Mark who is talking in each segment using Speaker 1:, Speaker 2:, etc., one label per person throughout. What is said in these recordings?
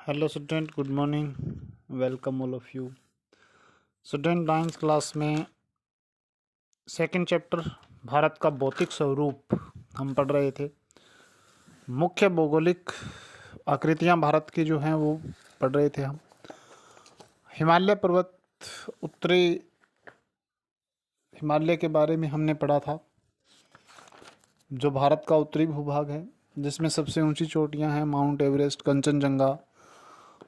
Speaker 1: Hello student, good morning. Welcome all of you. Student, 9th class में second chapter Bharat का भौतिक स्वरूप हम पढ़ रहे थे। मुख्य भौगोलिक आकृतियां भारत की जो हैं वो पढ़ रहे थे हम। हिमालय पर्वत, उत्तरी हिमालय के बारे में हमने पढ़ा था, जो भारत का उत्तरी भूभाग है, जिसमें सबसे ऊंची चोटियां हैं माउंट एवरेस्ट, कंचनजंगा,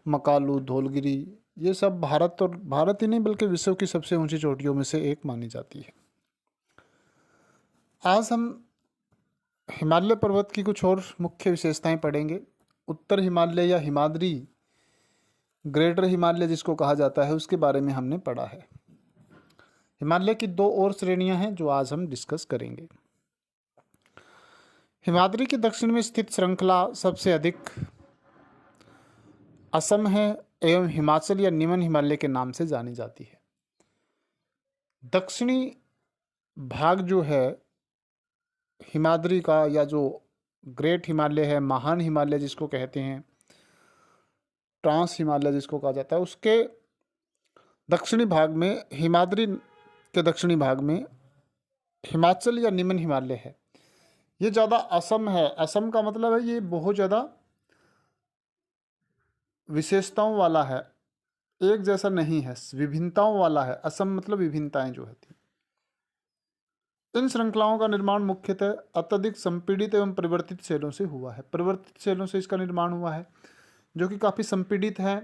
Speaker 1: मकालू, धौलगिरी। ये सब भारत ही नहीं बल्कि विश्व की सबसे ऊंची चोटियों में से एक मानी जाती है। आज हम हिमालय पर्वत की कुछ और मुख्य विशेषताएं पढ़ेंगे। उत्तर हिमालय या हिमाद्री, ग्रेटर हिमालय जिसको कहा जाता है, उसके बारे में हमने पढ़ा है। हिमालय की दो और श्रेणियां हैं जो आज हम डिस्कस करेंगे। हिमाद्री के दक्षिण में स्थित श्रृंखला सबसे अधिक असम है एवं हिमाचल या निम्न हिमालय के नाम से जानी जाती है। दक्षिणी भाग जो है हिमाद्री का, या जो ग्रेट हिमालय है, महान हिमालय जिसको कहते हैं, ट्रांस हिमालय जिसको कहा जाता है, उसके दक्षिणी भाग में, हिमाद्री के दक्षिणी भाग में हिमाचल या निम्न हिमालय है। ये ज़्यादा असम है। असम का मतलब है ये बहुत ज़्यादा विशेषताओं वाला है, एक जैसा नहीं है, विभिन्नताओं वाला है। असम मतलब विभिन्नताएं जो होती। इन श्रृंखलाओं का निर्माण मुख्यतः अत्यधिक संपीड़ित एवं परिवर्तित शैलों से हुआ है। परिवर्तित शैलों से इसका निर्माण हुआ है, जो कि काफ़ी संपीड़ित है।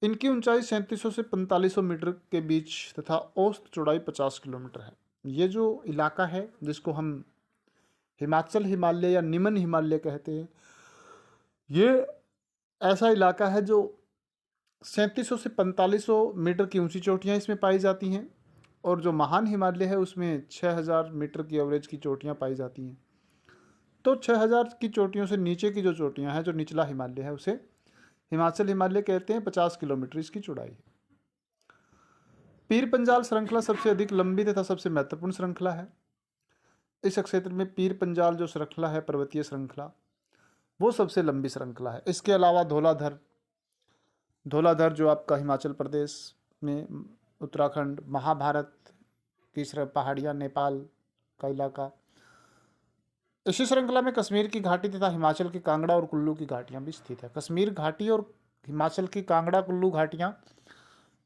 Speaker 1: इनकी ऊंचाई 3700 से 4500 मीटर के बीच तथा औसत चौड़ाई 50 किलोमीटर है। ये जो इलाका है जिसको हम हिमाचल हिमालय या निम्न हिमालय कहते हैं, ये ऐसा इलाका है जो 3700 से 4500 मीटर की ऊंची चोटियाँ इसमें पाई जाती हैं, और जो महान हिमालय है उसमें 6000 मीटर की एवरेज की चोटियाँ पाई जाती हैं। तो 6000 की चोटियों से नीचे की जो चोटियाँ हैं, जो निचला हिमालय है, उसे हिमाचल हिमालय कहते हैं। 50 किलोमीटर इसकी चौड़ाई है। पीर पंजाल श्रृंखला सबसे अधिक लंबी तथा सबसे महत्वपूर्ण श्रृंखला है। इस क्षेत्र में पीर पंजाल जो श्रृंखला है, पर्वतीय श्रृंखला, वो सबसे लंबी श्रृंखला है। इसके अलावा धौलाधर जो आपका हिमाचल प्रदेश में, उत्तराखंड, महाभारत की पहाड़ियाँ, नेपाल का इलाका। इसी श्रृंखला में कश्मीर की घाटी तथा हिमाचल की कांगड़ा और कुल्लू की घाटियाँ भी स्थित है। कश्मीर घाटी और हिमाचल की कांगड़ा कुल्लू घाटियाँ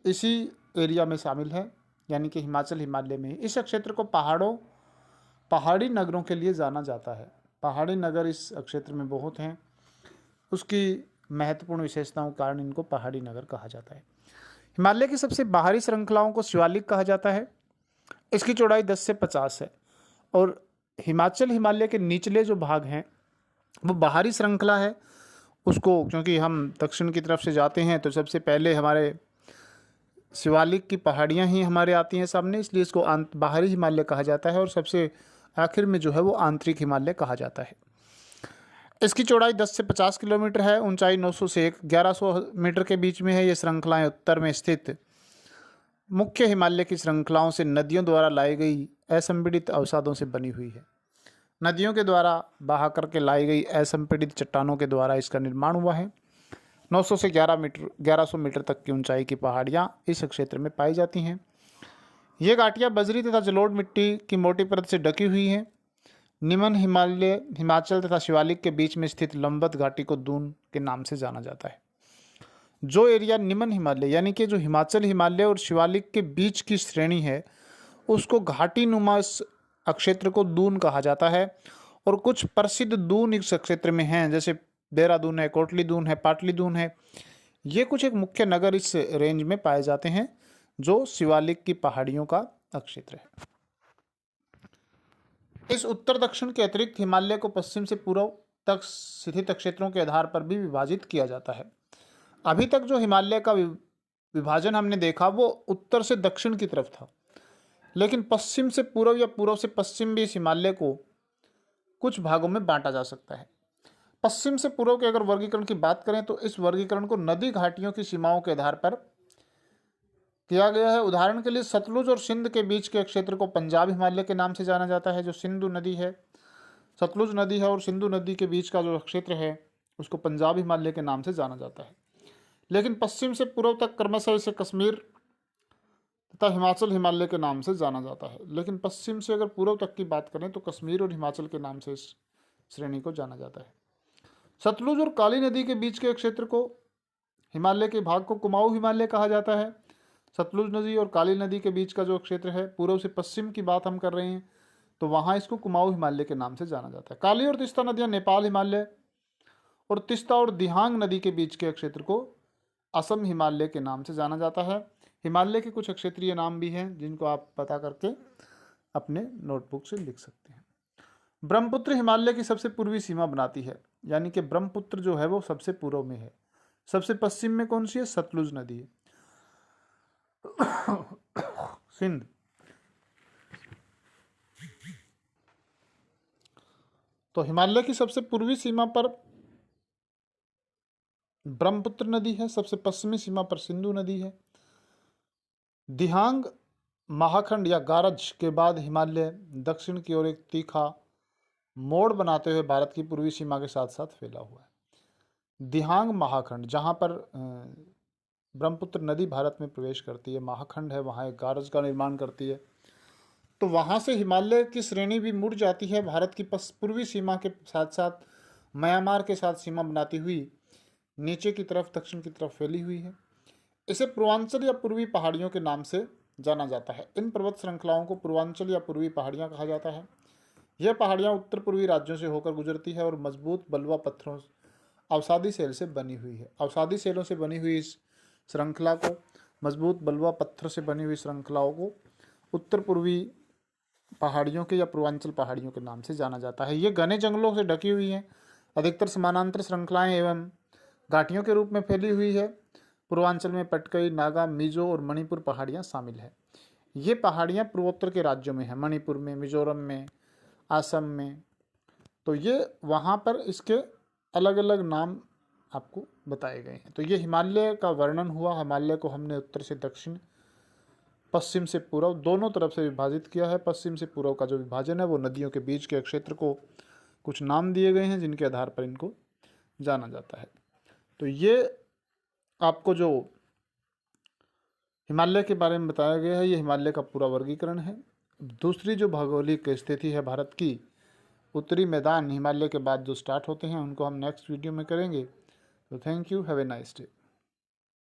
Speaker 1: इसी एरिया में शामिल है, यानी कि हिमाचल हिमालय में। इस क्षेत्र को पहाड़ी नगरों के लिए जाना जाता है। पहाड़ी नगर इस क्षेत्र में बहुत हैं, उसकी महत्वपूर्ण विशेषताओं के कारण इनको पहाड़ी नगर कहा जाता है। हिमालय की सबसे बाहरी श्रृंखलाओं को शिवालिक कहा जाता है। इसकी चौड़ाई 10 से 50 है, और हिमाचल हिमालय के निचले जो भाग हैं वो बाहरी श्रृंखला है। उसको, क्योंकि हम दक्षिण की तरफ से जाते हैं तो सबसे पहले हमारे शिवालिक की पहाड़ियाँ ही हमारे आती हैं सामने, इसलिए इसको बाहरी हिमालय कहा जाता है, और सबसे आखिर में जो है वो आंतरिक हिमालय कहा जाता है। इसकी चौड़ाई 10 से 50 किलोमीटर है, ऊंचाई 900 से 1100 मीटर के बीच में है। ये श्रृंखलाएं उत्तर में स्थित मुख्य हिमालय की श्रृंखलाओं से नदियों द्वारा लाई गई असंपीड़ित अवसादों से बनी हुई है। नदियों के द्वारा बहा करके लाई गई असंपीड़ित चट्टानों के द्वारा इसका निर्माण हुआ है। 900 से 1100 मीटर तक की ऊंचाई की पहाड़ियाँ इस क्षेत्र में पाई जाती हैं। ये घाटियाँ बजरी तथा जलोढ़ मिट्टी की मोटी परत से ढकी हुई हैं। निम्न हिमालय, हिमाचल तथा शिवालिक के बीच में स्थित लंबत घाटी को दून के नाम से जाना जाता है। जो एरिया निम्न हिमालय, यानी कि जो हिमाचल हिमालय और शिवालिक के बीच की श्रेणी है, उसको घाटी नुमा क्षेत्र को दून कहा जाता है। और कुछ प्रसिद्ध दून इस क्षेत्र में हैं, जैसे देहरादून है, कोटली दून है, पाटली दून है। ये कुछ एक मुख्य नगर इस रेंज में पाए जाते हैं, जो शिवालिक की पहाड़ियों का क्षेत्र है। इस उत्तर दक्षिण के अतिरिक्त हिमालय को पश्चिम से पूर्व तक स्थित क्षेत्रों के आधार पर भी विभाजित किया जाता है। अभी तक जो हिमालय का विभाजन हमने देखा वो उत्तर से दक्षिण की तरफ था, लेकिन पश्चिम से पूर्व या पूर्व से पश्चिम भी इस हिमालय को कुछ भागों में बांटा जा सकता है। पश्चिम से पूर्व के अगर वर्गीकरण की बात करें तो इस वर्गीकरण को नदी घाटियों की सीमाओं के आधार पर किया गया है। उदाहरण के लिए सतलुज और सिंध के बीच के क्षेत्र को पंजाब हिमालय के नाम से जाना जाता है। जो सिंधु नदी है, सतलुज नदी है और सिंधु नदी के बीच का जो क्षेत्र है उसको पंजाब हिमालय के नाम से जाना जाता है। लेकिन पश्चिम से पूर्व तक क्रमशः इसे कश्मीर तथा हिमाचल हिमालय के नाम से जाना जाता है। लेकिन पश्चिम से अगर पूर्व तक की बात करें तो कश्मीर और हिमाचल के नाम से इस श्रेणी को जाना जाता है। सतलुज और काली नदी के बीच के क्षेत्र को, हिमालय के भाग को कुमाऊं हिमालय कहा जाता है। सतलुज नदी और काली नदी के बीच का जो क्षेत्र है, पूर्व से पश्चिम की बात हम कर रहे हैं, तो वहाँ इसको कुमाऊं हिमालय के नाम से जाना जाता है। काली और तीस्ता नदियाँ नेपाल हिमालय और तीस्ता और दिहांग नदी के बीच के क्षेत्र को असम हिमालय के नाम से जाना जाता है। हिमालय के कुछ क्षेत्रीय नाम भी हैं जिनको आप पता करके अपने नोटबुक से लिख सकते हैं। ब्रह्मपुत्र हिमालय की सबसे पूर्वी सीमा बनाती है, यानी कि ब्रह्मपुत्र जो है वो सबसे पूर्व में है। सबसे पश्चिम में कौन सी है? सतलुज नदी है। सिंध, तो हिमालय की सबसे पूर्वी सीमा पर ब्रह्मपुत्र नदी है, सबसे पश्चिमी सीमा पर सिंधु नदी है। दिहांग महाखंड या गारज के बाद हिमालय दक्षिण की ओर एक तीखा मोड़ बनाते हुए भारत की पूर्वी सीमा के साथ साथ फैला हुआ है। दिहांग महाखंड, जहाँ पर ब्रह्मपुत्र नदी भारत में प्रवेश करती है, महाखंड है, वहाँ एक गारज का निर्माण करती है। तो वहाँ से हिमालय की श्रेणी भी मुड़ जाती है, भारत की पूर्वी सीमा के साथ साथ म्यांमार के साथ सीमा बनाती हुई नीचे की तरफ, दक्षिण की तरफ फैली हुई है। इसे पूर्वांचल या पूर्वी पहाड़ियों के नाम से जाना जाता है। इन पर्वत श्रृंखलाओं को पूर्वांचल या पूर्वी पहाड़ियाँ कहा जाता है। यह पहाड़ियाँ उत्तर पूर्वी राज्यों से होकर गुजरती है और मजबूत बलुआ पत्थरों, अवसादी सेल से बनी हुई है। अवसादी सेलों से बनी हुई इस श्रृंखला को, मजबूत बलुआ पत्थर से बनी हुई श्रृंखलाओं को उत्तर पूर्वी पहाड़ियों के या पूर्वांचल पहाड़ियों के नाम से जाना जाता है। ये घने जंगलों से ढकी हुई हैं, अधिकतर समानांतर श्रृंखलाएं एवं घाटियों के रूप में फैली हुई है। पूर्वांचल में पटकई, नागा, मिजो और मणिपुर पहाड़ियाँ शामिल है। ये पहाड़ियाँ पूर्वोत्तर के राज्यों में है, मणिपुर में, मिजोरम में, असम में। तो ये वहाँ पर इसके अलग अलग नाम आपको बताए गए हैं। तो ये हिमालय का वर्णन हुआ। हिमालय को हमने उत्तर से दक्षिण, पश्चिम से पूर्व दोनों तरफ से विभाजित किया है। पश्चिम से पूर्व का जो विभाजन है वो नदियों के बीच के क्षेत्र को कुछ नाम दिए गए हैं जिनके आधार पर इनको जाना जाता है। तो ये आपको जो हिमालय के बारे में बताया गया है, ये हिमालय का पूरा वर्गीकरण है। दूसरी जो भौगोलिक स्थिति है भारत की, उत्तरी मैदान हिमालय के बाद जो स्टार्ट होते हैं, उनको हम नेक्स्ट वीडियो में करेंगे। तो thank you, have a nice day.